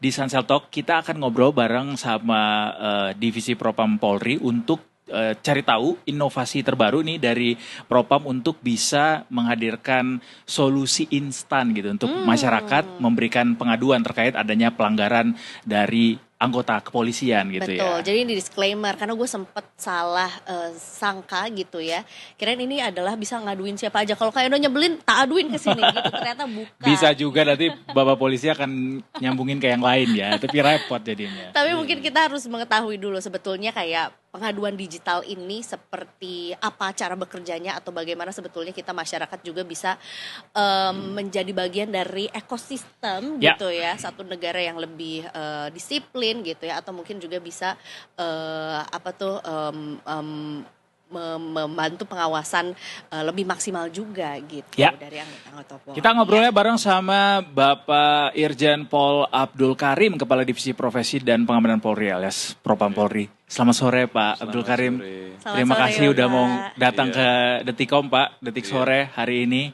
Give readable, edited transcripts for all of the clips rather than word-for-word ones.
di Sansel Talk kita akan ngobrol bareng sama Divisi Propam Polri untuk cari tahu inovasi terbaru nih dari Propam untuk bisa menghadirkan solusi instan gitu untuk masyarakat memberikan pengaduan terkait adanya pelanggaran dari anggota kepolisian gitu Betul, ya. jadi ini disclaimer karena gue sempet salah sangka gitu ya. Kirain ini adalah bisa ngaduin siapa aja. Kalau kayak udah nyebelin, tak aduin ke sini gitu. Ternyata bukan. Bisa juga nanti Bapak polisi akan nyambungin ke yang lain ya, tapi repot jadinya. Tapi mungkin kita harus mengetahui dulu sebetulnya kayak pengaduan digital ini seperti apa cara bekerjanya atau bagaimana sebetulnya kita masyarakat juga bisa menjadi bagian dari ekosistem Ya. gitu ya, satu negara yang lebih disiplin gitu ya, atau mungkin juga bisa membantu pengawasan lebih maksimal juga gitu Ya. dari anggota Polri. Kita ngobrolnya bareng sama Bapak Irjen Pol Abdul Karim, Kepala Divisi Profesi dan Pengamanan Polri alias Propam Polri. Selamat sore Pak Abdul Karim. Selamat Terima sore, kasih udah Bapak. mau datang ke Detikom Pak, Detik Sore hari ini.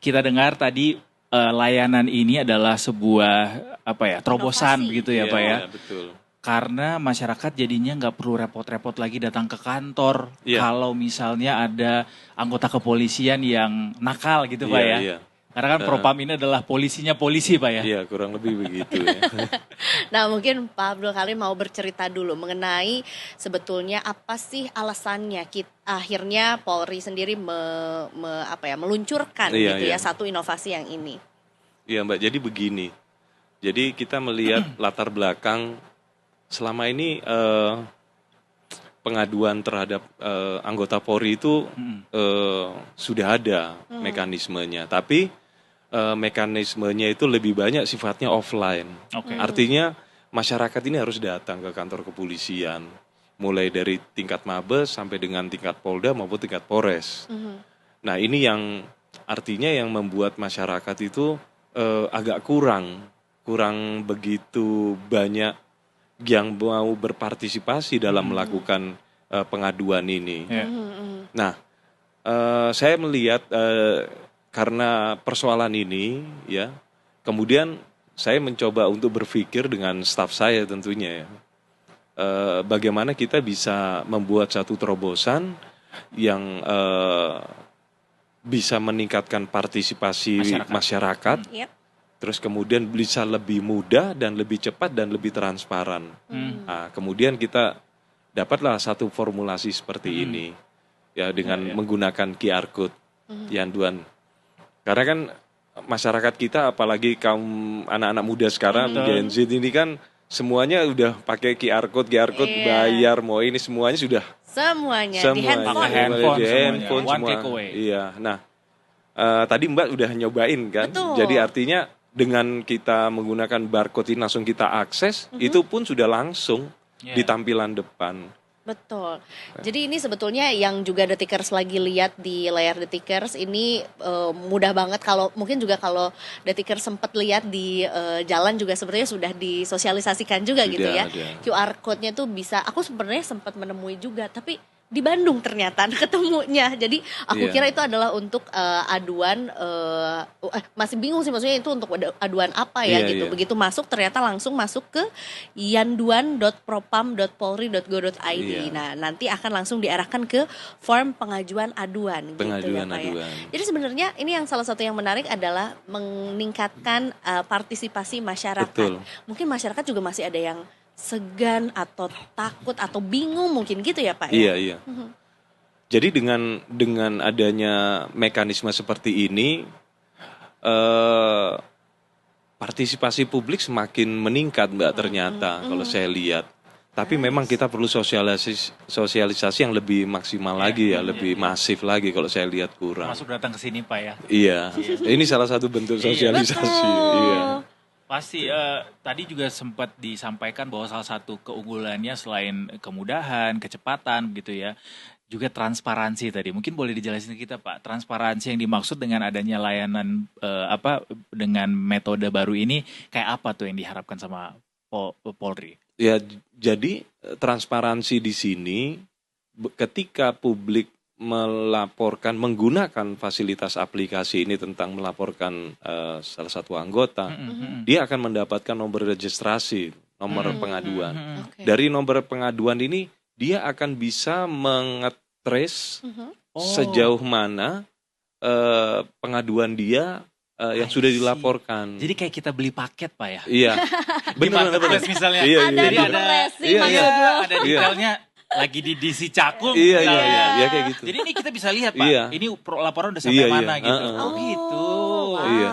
Kita dengar tadi layanan ini adalah sebuah terobosan Inovasi. begitu ya Pak ya. Iya, betul. Karena masyarakat jadinya nggak perlu repot-repot lagi datang ke kantor Iya. kalau misalnya ada anggota kepolisian yang nakal gitu Pak Iya, ya. iya. Karena kan Propam ini adalah polisinya polisi Pak ya. Iya, kurang lebih begitu ya. Nah mungkin Pak Abdul Karim mau bercerita dulu mengenai sebetulnya apa sih alasannya kita akhirnya Polri sendiri meluncurkan Iya, gitu ya iya. satu inovasi yang ini. Iya Mbak, jadi begini. Jadi kita melihat latar belakang selama ini pengaduan terhadap anggota Polri itu sudah ada mekanismenya. Tapi mekanismenya itu lebih banyak sifatnya offline. Oke. Artinya masyarakat ini harus datang ke kantor kepolisian. Mulai dari tingkat Mabes sampai dengan tingkat Polda maupun tingkat Polres. Nah ini yang artinya yang membuat masyarakat itu agak kurang begitu banyak yang mau berpartisipasi dalam melakukan pengaduan ini. Ya. Nah, saya melihat karena persoalan ini, ya, kemudian saya mencoba untuk berpikir dengan staf saya tentunya, ya, bagaimana kita bisa membuat satu terobosan yang bisa meningkatkan partisipasi masyarakat. Yep. Terus kemudian bisa lebih mudah dan lebih cepat dan lebih transparan. Nah, kemudian kita dapatlah satu formulasi seperti ini, ya dengan menggunakan QR code, Yanduan. Karena kan masyarakat kita, apalagi kaum anak-anak muda sekarang, Gen Z ini kan semuanya udah pakai QR code bayar, mau ini semuanya sudah. Semuanya di Pakai handphone. handphone Di semuanya. handphone One semua. click away. Iya. Nah, tadi Mbak udah nyobain kan. Betul. Jadi artinya dengan kita menggunakan barcode ini langsung kita akses, itu pun sudah langsung di tampilan depan. Betul. Jadi ini sebetulnya yang juga Detikers lagi lihat di layar Detikers ini mudah banget kalau mungkin juga kalau Detikers sempat lihat di jalan juga sebenarnya sudah disosialisasikan juga Sudah gitu ya. ada. QR code-nya tuh bisa aku sebenarnya sempat menemui juga tapi di Bandung ternyata ketemunya. Jadi aku Iya. kira itu adalah untuk aduan masih bingung sih maksudnya itu untuk aduan apa ya Iya, gitu. iya. Begitu masuk ternyata langsung masuk ke yanduan.propam.polri.go.id. Iya. Nah, nanti akan langsung diarahkan ke form pengajuan aduan gitu ya Pengajuan Pak ya. aduan. Jadi sebenarnya ini yang salah satu yang menarik adalah meningkatkan partisipasi masyarakat. Betul. Mungkin masyarakat juga masih ada yang segan atau takut atau bingung mungkin gitu ya Pak Iya, ya. iya. Jadi dengan adanya mekanisme seperti ini, partisipasi publik semakin meningkat Mbak ternyata kalau saya lihat. Tapi memang kita perlu sosialisasi yang lebih maksimal lagi ya, lebih masif lagi kalau saya lihat kurang. Masuk datang ke sini Pak ya. Iya, ini salah satu bentuk sosialisasi. Betul. Iya. Pasti tadi juga sempat disampaikan bahwa salah satu keunggulannya selain kemudahan, kecepatan gitu ya, juga transparansi tadi. Mungkin boleh dijelasin ke kita Pak, transparansi yang dimaksud dengan adanya layanan dengan metode baru ini kayak apa tuh yang diharapkan sama Polri? Ya, jadi transparansi di sini ketika publik melaporkan menggunakan fasilitas aplikasi ini tentang melaporkan salah satu anggota, dia akan mendapatkan nomor registrasi, nomor pengaduan. Oke. Dari nomor pengaduan ini dia akan bisa mengetrace sejauh mana pengaduan dia yang I sudah see. dilaporkan. Jadi kayak kita beli paket Pak ya? Iya, Di benar. marketplace misalnya. Iya, Ada Jadi ada progresi Iya, maksud iya. lo. ada detailnya lagi di DC Cakung. Iya, iya, misalnya. iya, kayak gitu. Jadi ini kita bisa lihat Pak, Iya. ini laporan udah sampai Iya, iya. mana gitu. Heeh. Oh gitu. Wow, Iya.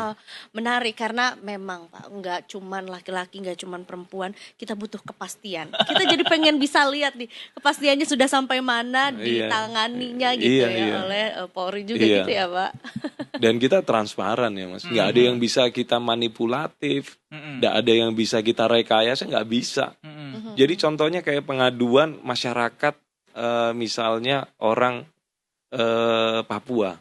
menarik karena memang Pak nggak cuman laki-laki, nggak cuman perempuan, kita butuh kepastian. Kita jadi pengen bisa lihat nih kepastiannya sudah sampai mana Iya. ditanganinya gitu Iya, ya iya. oleh Polri juga Iya. gitu ya Pak. Dan kita transparan ya Mas. Nggak ada yang bisa kita manipulatif. Nggak ada yang bisa kita rekayasa, nggak bisa. Jadi contohnya kayak pengaduan masyarakat, misalnya orang Papua.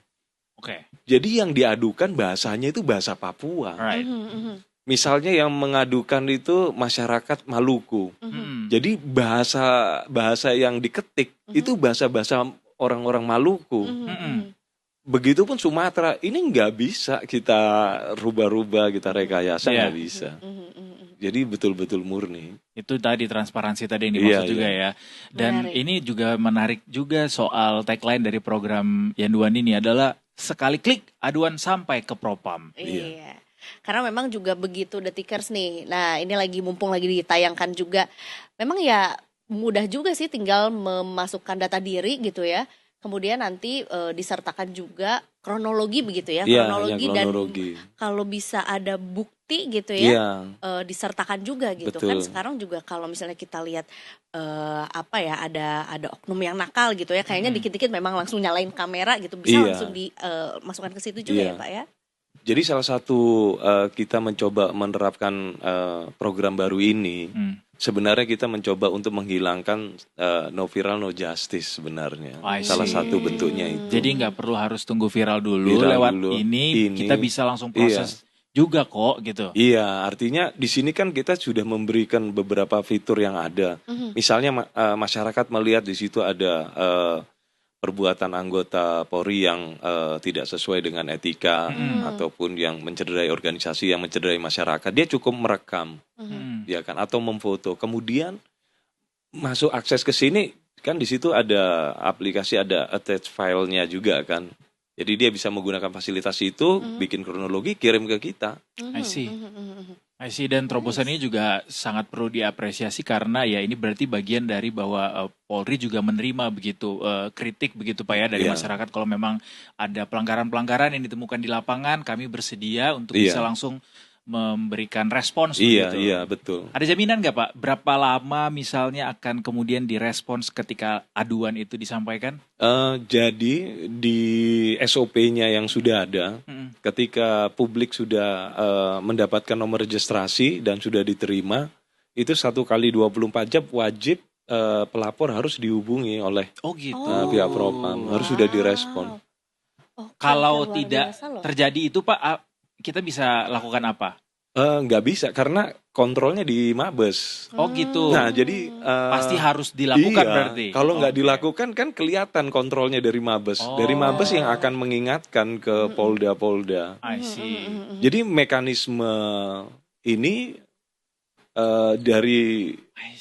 Oke. Jadi yang diadukan bahasanya itu bahasa Papua. Alright. Misalnya yang mengadukan itu masyarakat Maluku. Jadi bahasa yang diketik itu bahasa orang-orang Maluku. Begitupun Sumatera, ini nggak bisa kita rubah-rubah, kita rekayasa, Iya. nggak bisa. Jadi betul-betul murni. Itu tadi transparansi tadi yang dimaksud Iya, juga ya. Dan Menarik. ini juga menarik juga soal tagline dari program Yanduan ini adalah sekali klik aduan sampai ke Propam. Iya. Karena memang juga begitu Detikers nih. Nah, ini mumpung lagi ditayangkan juga. Memang ya mudah juga sih tinggal memasukkan data diri gitu ya. Kemudian nanti disertakan juga kronologi begitu ya, Iya, kronologi yang dan kronologi. kalau bisa ada bukti gitu ya. Iya, Disertakan juga gitu Betul. kan. Sekarang juga kalau misalnya kita lihat ada oknum yang nakal gitu ya, kayaknya dikit-dikit memang langsung nyalain kamera gitu, bisa Iya. langsung dimasukkan ke situ juga Iya. ya Pak ya. jadi salah satu kita mencoba menerapkan program baru ini. Sebenarnya kita mencoba untuk menghilangkan no viral no justice sebenarnya. I Salah see. satu bentuknya itu. Jadi nggak perlu harus tunggu viral dulu, Viral lewat dulu. ini Ini. kita bisa langsung proses juga kok gitu. Iya, artinya di sini kan kita sudah memberikan beberapa fitur yang ada. Misalnya masyarakat melihat di situ ada perbuatan anggota Polri yang tidak sesuai dengan etika ataupun yang mencederai organisasi, yang mencederai masyarakat, dia cukup merekam, ya kan, atau memfoto. Kemudian masuk akses ke sini kan di situ ada aplikasi, ada attach filenya juga kan. Jadi dia bisa menggunakan fasilitas itu, bikin kronologi, kirim ke kita. I see. Dan terobosan ini juga sangat perlu diapresiasi karena ya ini berarti bagian dari bahwa Polri juga menerima begitu kritik begitu Pak ya dari Iya. masyarakat kalau memang ada pelanggaran-pelanggaran yang ditemukan di lapangan, kami bersedia untuk Iya. bisa langsung memberikan respons Iya, begitu. iya, betul. Ada jaminan nggak Pak berapa lama misalnya akan kemudian direspons ketika aduan itu disampaikan? Jadi di SOP-nya yang sudah ada, ketika publik sudah mendapatkan nomor registrasi dan sudah diterima, itu 1 kali 24 jam wajib pelapor harus dihubungi oleh Oh gitu. pihak Propam, harus sudah direspon. Kalau luar tidak biasa loh. terjadi itu Pak, kita bisa lakukan apa? Nggak bisa karena kontrolnya di Mabes. Oh gitu. Nah, jadi Pasti harus dilakukan iya, berarti. kalau nggak Oke. dilakukan kan kelihatan kontrolnya dari Mabes. Oh. Dari Mabes yang akan mengingatkan ke Polda-Polda. I see. Jadi mekanisme ini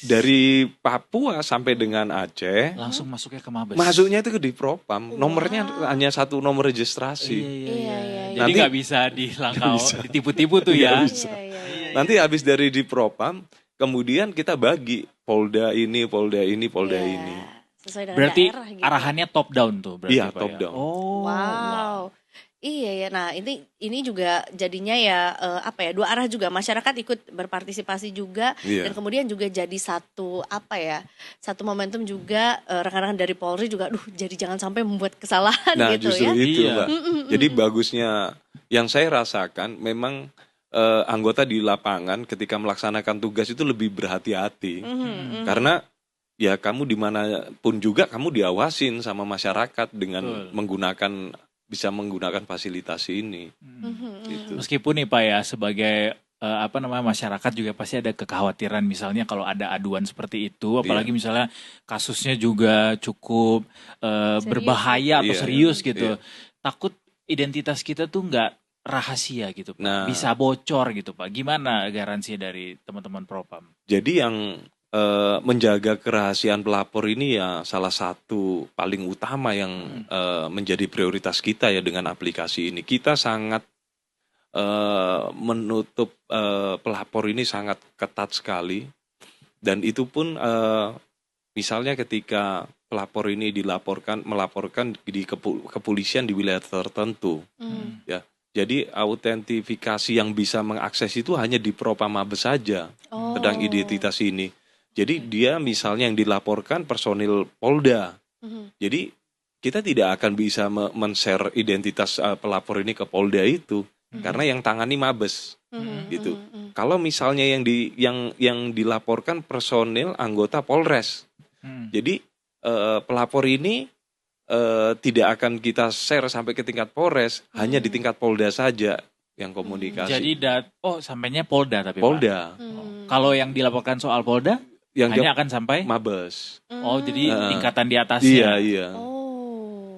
dari Papua sampai dengan Aceh, Langsung masuknya ke Mabes. masuknya itu ke di Propam. Nomornya hanya 1 nomor registrasi. Iya. Jadi Nanti- nggak bisa dilangkau, bisa. ditipu-tipu tuh ya. Nggak bisa. Iya. Nanti habis dari di Propam, kemudian kita bagi Polda ini, Polda ini, Polda Iya. ini. Sesuai dengan Berarti daerah gitu. arahannya top down tuh berarti Iya, Pak top ya? down. Oh. Wow. Iya ya. Nah, ini juga jadinya ya dua arah juga, masyarakat ikut berpartisipasi juga Iya. dan kemudian juga jadi satu momentum juga rekan-rekan dari Polri juga jadi jangan sampai membuat kesalahan Nah, gitu justru ya. itu, Iya. Mbak. Jadi bagusnya yang saya rasakan memang anggota di lapangan ketika melaksanakan tugas itu lebih berhati-hati. Karena ya kamu dimanapun juga kamu diawasin sama masyarakat dengan bisa menggunakan fasilitas ini. Gitu. Meskipun nih Pak ya sebagai masyarakat juga pasti ada kekhawatiran misalnya kalau ada aduan seperti itu, apalagi misalnya kasusnya juga cukup berbahaya atau Iya, serius gitu. iya. Takut identitas kita tuh nggak rahasia gitu Pak. Nah. Bisa bocor gitu Pak. Gimana garansi dari teman-teman Propam? Jadi yang menjaga kerahasiaan pelapor ini ya salah satu paling utama yang menjadi prioritas kita ya dengan aplikasi ini. Kita sangat menutup pelapor ini sangat ketat sekali, dan itu pun misalnya ketika pelapor ini melaporkan di kepolisian di wilayah tertentu, ya. Jadi autentifikasi yang bisa mengakses itu hanya di Propam Mabes saja tentang identitas ini. Jadi dia misalnya yang dilaporkan personil Polda. Jadi kita tidak akan bisa men-share identitas pelapor ini ke Polda itu karena yang tangani Mabes. Gitu. Kalau misalnya yang dilaporkan personil anggota Polres. Jadi pelapor ini tidak akan kita share sampai ke tingkat Polres, hanya di tingkat Polda saja yang komunikasi. Jadi sampainya Polda tapi Polda. Pak. Kalau yang dilaporkan soal Polda yang hanya akan sampai Mabes. Oh, jadi tingkatan di atasnya. Iya.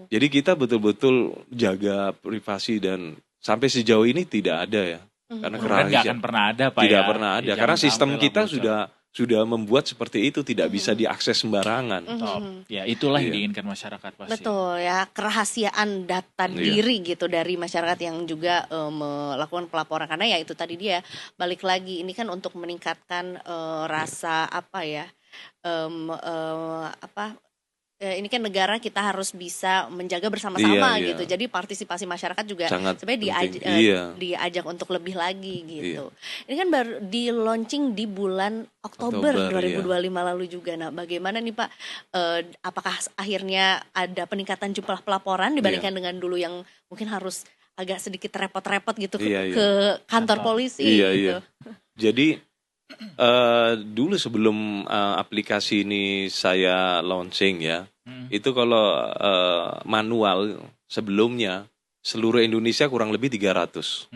Jadi kita betul-betul jaga privasi dan sampai sejauh ini tidak ada ya. Karena nggak akan pernah ada Pak. Tidak ya. pernah ada karena sistem kita sudah membuat seperti itu, tidak bisa diakses sembarangan. Ya, itulah yang diinginkan masyarakat pasti. Betul ya, kerahasiaan data diri gitu dari masyarakat yang juga melakukan pelaporan, karena ya itu tadi dia balik lagi ini kan untuk meningkatkan rasa ini kan negara kita harus bisa menjaga bersama-sama gitu. Jadi partisipasi masyarakat juga sebenarnya diajak untuk lebih lagi gitu. Ini kan baru di launching di bulan Oktober 2025 lalu juga. Nah, bagaimana nih Pak? Apakah akhirnya ada peningkatan jumlah pelaporan dibandingkan dengan dulu yang mungkin harus agak sedikit repot-repot gitu ke kantor polisi gitu. Jadi dulu sebelum aplikasi ini saya launching ya, itu kalau manual sebelumnya seluruh Indonesia kurang lebih 300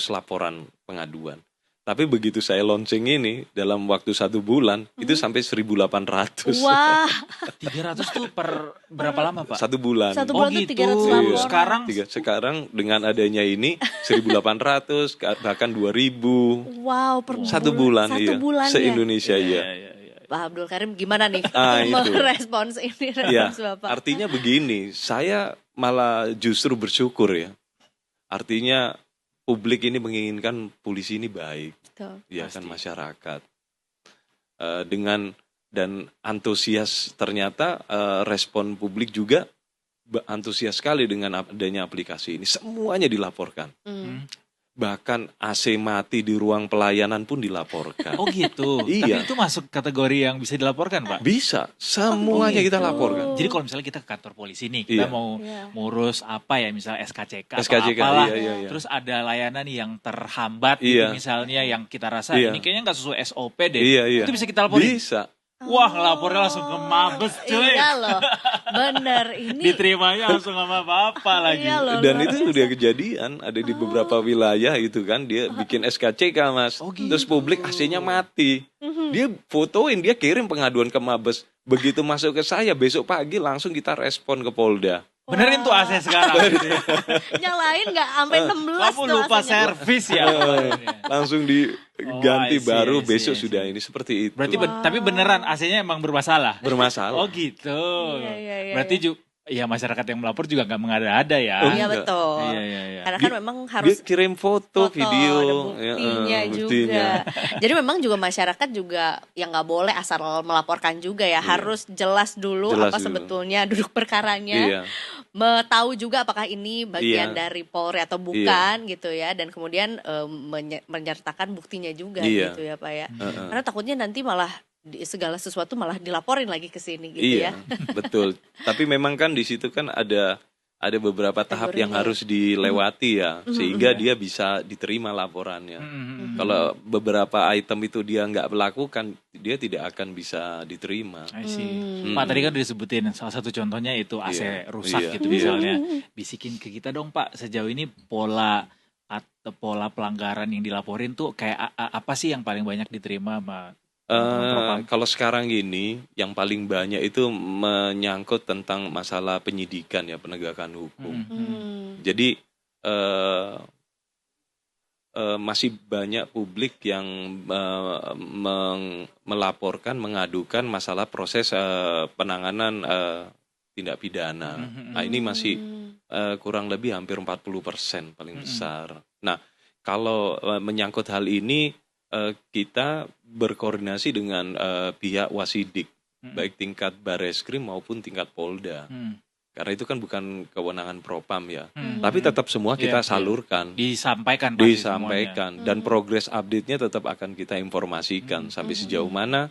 laporan pengaduan. Tapi begitu saya launching ini dalam waktu 1 bulan itu sampai 1.800. Wah. 300 tuh per berapa lama Pak? 1 bulan. 1 bulan tuh 300 laporan. Sekarang dengan adanya ini 1.800 bahkan 2.000. Wow, per 1 bulan. Satu bulan se-Indonesia ya. Pak Abdul Karim gimana nih merespons ini? Bapak? Artinya begini, saya malah justru bersyukur ya. Artinya publik ini menginginkan polisi ini baik, ya kan masyarakat. Dengan dan antusias ternyata respon publik juga antusias sekali dengan adanya aplikasi ini. Semuanya dilaporkan. Bahkan AC mati di ruang pelayanan pun dilaporkan. Oh gitu. Iya. Tapi itu masuk kategori yang bisa dilaporkan Pak? Bisa, semuanya kita laporkan. Jadi kalau misalnya kita ke kantor polisi nih, kita mau ngurus apa ya, misalnya SKCK atau SKCK, apalah, iya. Terus ada layanan yang terhambat gitu, misalnya yang kita rasa ini kayaknya nggak sesuai SOP deh, itu bisa kita laporin? Bisa. Wah, ngelapornya langsung ke Mabes cuy. Iya loh, bener ini. Diterimanya langsung sama bapak lagi. Iya loh, dan itu sudah kejadian, ada di beberapa wilayah itu kan, dia bikin SKCK Mas. Terus publik AC-nya mati. Dia fotoin, dia kirim pengaduan ke Mabes. Begitu masuk ke saya, besok pagi langsung kita respon ke Polda. Benerin tuh AC sekarang. Nyalain nggak sampai 16 Kamu lupa servis ya. Langsung diganti baru besok sudah ini seperti itu. Berarti tapi beneran AC-nya emang bermasalah? Bermasalah. Oh gitu. Iya. Berarti ya masyarakat yang melapor juga nggak mengada-ada ya. Iya betul. Iya. Karena kan memang harus dia kirim foto, video, buktinya juga. Jadi memang juga masyarakat juga yang nggak boleh asal melaporkan juga ya. Harus jelas dulu sebetulnya duduk perkaranya. Tahu juga apakah ini bagian dari Polri atau bukan gitu ya. Dan kemudian menyertakan buktinya juga gitu ya Pak ya. Karena takutnya nanti malah segala sesuatu malah dilaporin lagi ke sini gitu ya. Betul. Tapi memang kan di situ kan ada beberapa tahap yang harus dilewati ya, sehingga dia bisa diterima laporannya. Kalau beberapa item itu dia nggak melakukan, dia tidak akan bisa diterima. Pak tadi kan disebutin salah satu contohnya itu AC rusak gitu misalnya. Bisikin ke kita dong Pak, sejauh ini pola atau pola pelanggaran yang dilaporin tuh kayak apa sih yang paling banyak diterima sama Kalau sekarang ini yang paling banyak itu menyangkut tentang masalah penyidikan ya, penegakan hukum. Jadi masih banyak publik yang melaporkan, mengadukan masalah proses penanganan tindak pidana. Nah, ini masih kurang lebih hampir 40% paling besar. Nah, kalau menyangkut hal ini kita berkoordinasi dengan pihak Wasidik, baik tingkat Bareskrim maupun tingkat Polda. Karena itu kan bukan kewenangan Propam ya. Tapi tetap semua kita salurkan. Disampaikan. Dan progres update-nya tetap akan kita informasikan sampai sejauh mana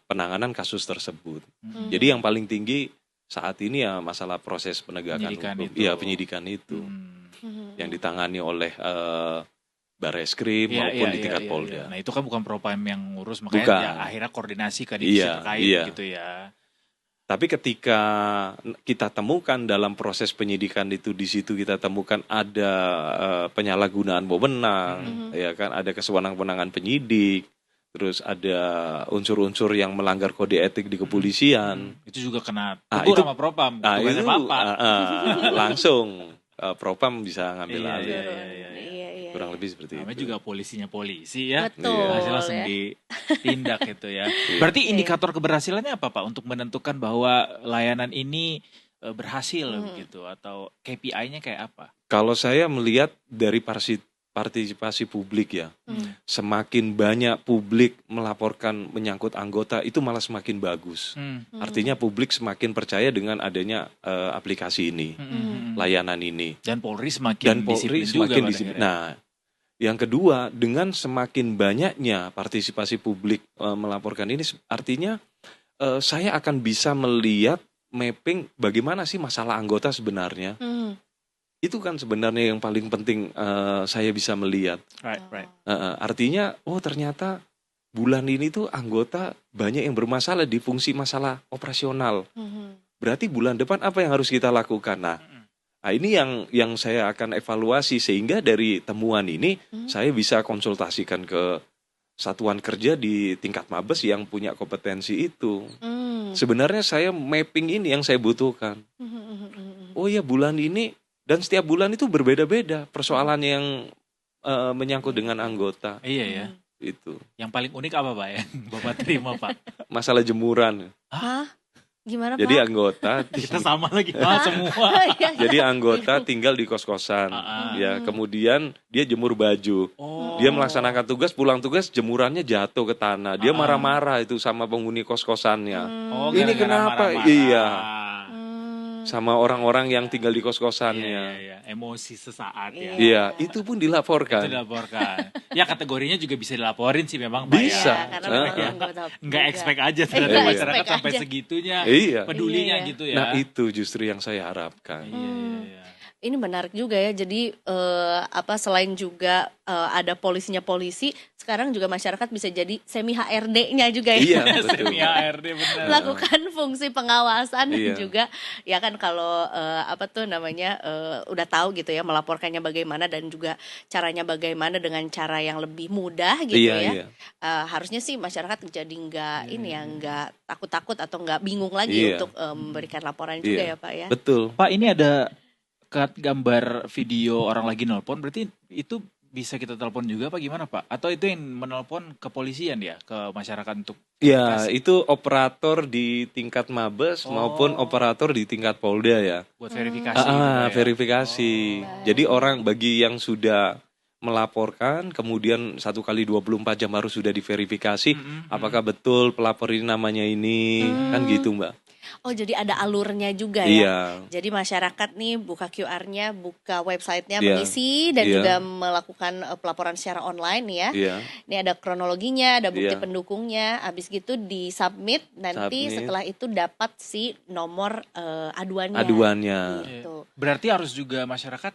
penanganan kasus tersebut. Jadi yang paling tinggi saat ini ya masalah proses penegakan hukum. Iya, penyidikan itu. Yang ditangani oleh Bareskrim maupun di tingkat Polda. Nah itu kan bukan Propam yang ngurus, makanya ya akhirnya koordinasi ke divisi terkait gitu ya. Tapi ketika kita temukan dalam proses penyidikan itu, di situ kita temukan ada penyalahgunaan wewenang, ya kan, ada kesewenang-wenangan penyidik, terus ada unsur-unsur yang melanggar kode etik di kepolisian. Itu juga kena tegur sama Propam. Itu langsung Propam bisa ngambil alih. Kurang lebih seperti itu. Namanya juga polisinya polisi ya. Betul. Hasil langsung ditindak gitu ya. Berarti indikator keberhasilannya apa Pak untuk menentukan bahwa layanan ini berhasil gitu, atau KPI-nya kayak apa? Kalau saya melihat dari partisipasi publik ya, semakin banyak publik melaporkan menyangkut anggota itu malah semakin bagus. Artinya publik semakin percaya dengan adanya aplikasi ini, layanan ini. Dan Polri semakin disiplin. Nah, yang kedua, dengan semakin banyaknya partisipasi publik melaporkan ini, artinya saya akan bisa melihat mapping bagaimana sih masalah anggota sebenarnya. Itu kan sebenarnya yang paling penting saya bisa melihat. Right. Artinya, ternyata bulan ini tuh anggota banyak yang bermasalah di fungsi masalah operasional. Berarti bulan depan apa yang harus kita lakukan? Nah, ini yang saya akan evaluasi, sehingga dari temuan ini saya bisa konsultasikan ke satuan kerja di tingkat Mabes yang punya kompetensi itu. Sebenarnya saya mapping ini yang saya butuhkan. Oh ya, bulan ini dan setiap bulan itu berbeda-beda persoalan yang menyangkut dengan anggota. Iya ya. Itu. Yang paling unik apa Pak yang Bapak terima Pak? Masalah jemuran. Hah? Gimana Jadi Pak? anggota kita sama lagi semua. Jadi anggota tinggal di kos-kosan, ya. Kemudian dia jemur baju, dia melaksanakan tugas, pulang tugas jemurannya jatuh ke tanah. Dia marah-marah itu sama penghuni kos-kosannya. Ini kenapa? Marah-marah. Iya. Sama orang-orang yang tinggal di kos-kosannya. Iya. Emosi sesaat ya. Iya, itu pun dilaporkan. Ya kategorinya juga bisa dilaporin sih memang Pak. Bisa. Nggak expect aja ternyata masyarakat sampai segitunya pedulinya gitu ya. Nah itu justru yang saya harapkan. Iya. Ini menarik juga ya. Jadi selain juga ada polisinya polisi, sekarang juga masyarakat bisa jadi semi HRD-nya juga ya. Iya, betul. Semi HRD benar. Melakukan fungsi pengawasan dan Iya. juga ya kan kalau udah tahu gitu ya melaporkannya bagaimana dan juga caranya bagaimana dengan cara yang lebih mudah gitu Iya. Harusnya sih masyarakat jadi nggak takut-takut atau nggak bingung lagi untuk memberikan laporan juga ya Pak ya. Betul. Pak, ini ada gambar video orang lagi nelpon, berarti itu bisa kita telepon juga apa gimana Pak? Atau itu yang menelpon kepolisian ya, ke masyarakat untuk Ya, itu operator di tingkat Mabes maupun operator di tingkat Polda ya. buat verifikasi gitu ya? Verifikasi. Jadi orang bagi yang sudah melaporkan, kemudian 1 kali 24 jam harus sudah diverifikasi apakah betul pelapor ini namanya ini, kan gitu Mbak. Oh jadi ada alurnya juga ya. Iya. Jadi masyarakat nih buka QR-nya, buka websitenya, Iya. mengisi dan Iya. juga melakukan pelaporan secara online ya. Iya. Ini ada kronologinya, ada bukti Iya. pendukungnya. Habis gitu di submit, nanti Submit. setelah itu dapat si nomor aduannya. Aduannya. Gitu. Berarti harus juga masyarakat